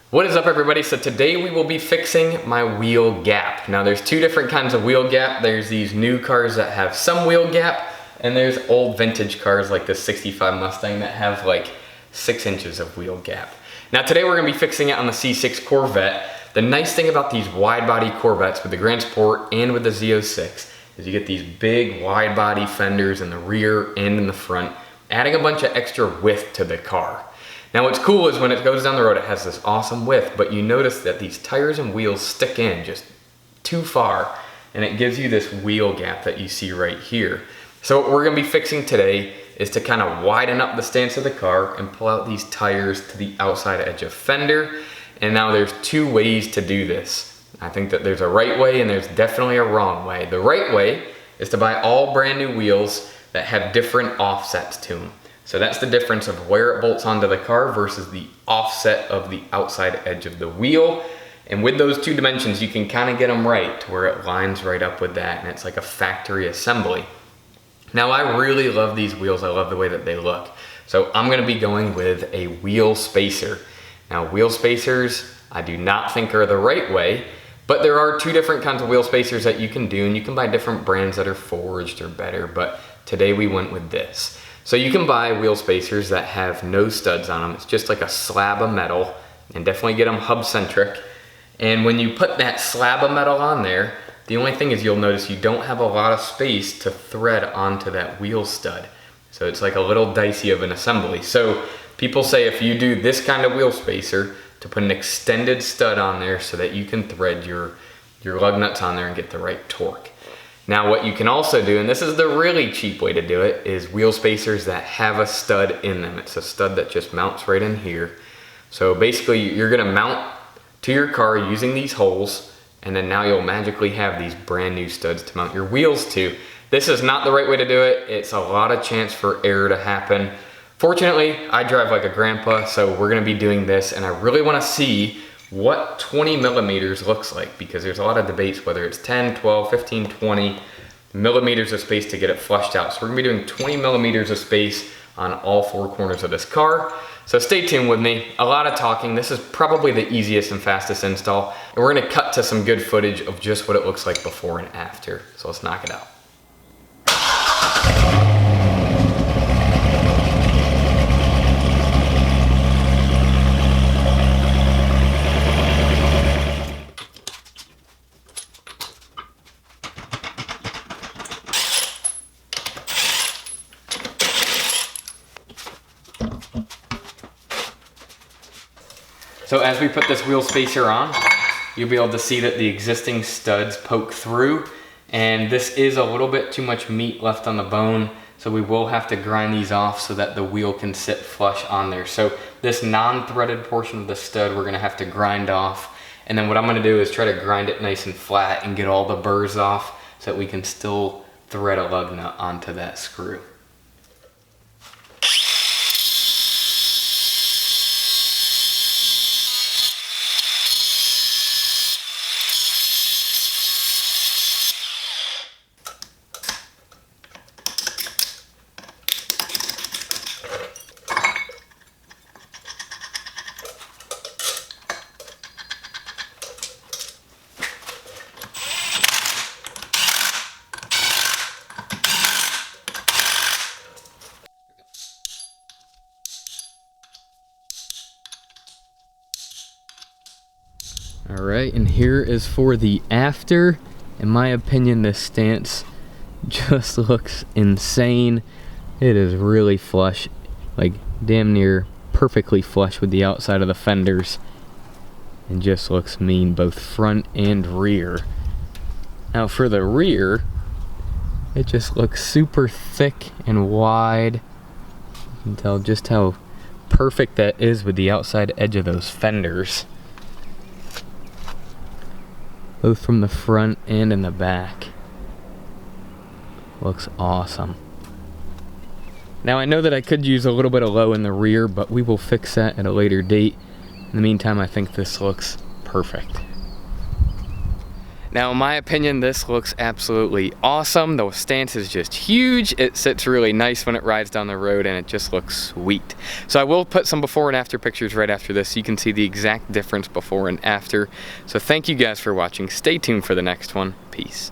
What is up, everybody? So today we will be fixing my wheel gap. Now there's two different kinds of wheel gap. There's these new cars that have some wheel gap, and there's old vintage cars like this 65 Mustang that have like 6 inches of wheel gap. Now today we're gonna be fixing it on the C6 Corvette. The nice thing about these wide body Corvettes with the Grand Sport and with the Z06 is you get these big wide body fenders in the rear and in the front, adding a bunch of extra width to the car. Now what's cool is when it goes down the road, it has this awesome width, but you notice that these tires and wheels stick in just too far, and it gives you this wheel gap that you see right here. So what we're gonna be fixing today is to kind of widen up the stance of the car and pull out these tires to the outside edge of fender. And now there's two ways to do this. I think that there's a right way and there's definitely a wrong way. The right way is to buy all brand new wheels that have different offsets to them. So that's the difference of where it bolts onto the car versus the offset of the outside edge of the wheel. And with those two dimensions, you can kind of get them right to where it lines right up with that, and it's like a factory assembly. Now I really love these wheels. I love the way that they look. So I'm gonna be going with a wheel spacer. Now wheel spacers, I do not think are the right way, but there are two different kinds of wheel spacers that you can do, and you can buy different brands that are forged or better, but today we went with this. So you can buy wheel spacers that have no studs on them. It's just like a slab of metal, and definitely get them hub centric. And when you put that slab of metal on there, the only thing is you'll notice you don't have a lot of space to thread onto that wheel stud. So it's like a little dicey of an assembly. So people say if you do this kind of wheel spacer, to put an extended stud on there so that you can thread your lug nuts on there and get the right torque. Now what you can also do, and this is the really cheap way to do it, is wheel spacers that have a stud in them. It's a stud that just mounts right in here. So basically you're gonna mount to your car using these holes, and then now you'll magically have these brand new studs to mount your wheels to. This is not the right way to do it. It's a lot of chance for error to happen. Fortunately, I drive like a grandpa, so we're gonna be doing this, and I really wanna see what 20 millimeters looks like, because there's a lot of debates whether it's 10, 12, 15, 20 millimeters of space to get it flushed out. So we're gonna be doing 20 millimeters of space on all 4 corners of this car. So stay tuned with me. A lot of talking. This is probably the easiest and fastest install, and we're gonna cut to some good footage of just what it looks like before and after. So let's knock it out. So as we put this wheel spacer on, you'll be able to see that the existing studs poke through, and this is a little bit too much meat left on the bone, so we will have to grind these off so that the wheel can sit flush on there. So this non-threaded portion of the stud we're gonna have to grind off, and then what I'm gonna do is try to grind it nice and flat and get all the burrs off so that we can still thread a lug nut onto that screw. All right, and here is for the after. In my opinion, this stance just looks insane. It is really flush, like damn near perfectly flush with the outside of the fenders, and just looks mean both front and rear. Now for the rear, it just looks super thick and wide. You can tell just how perfect that is with the outside edge of those fenders, both from the front and in the back. Looks awesome. Now I know that I could use a little bit of low in the rear, but we will fix that at a later date. In the meantime, I think this looks perfect. Now, in my opinion, this looks absolutely awesome. The stance is just huge. It sits really nice when it rides down the road, and it just looks sweet. So I will put some before and after pictures right after this so you can see the exact difference before and after. So thank you guys for watching. Stay tuned for the next one. Peace.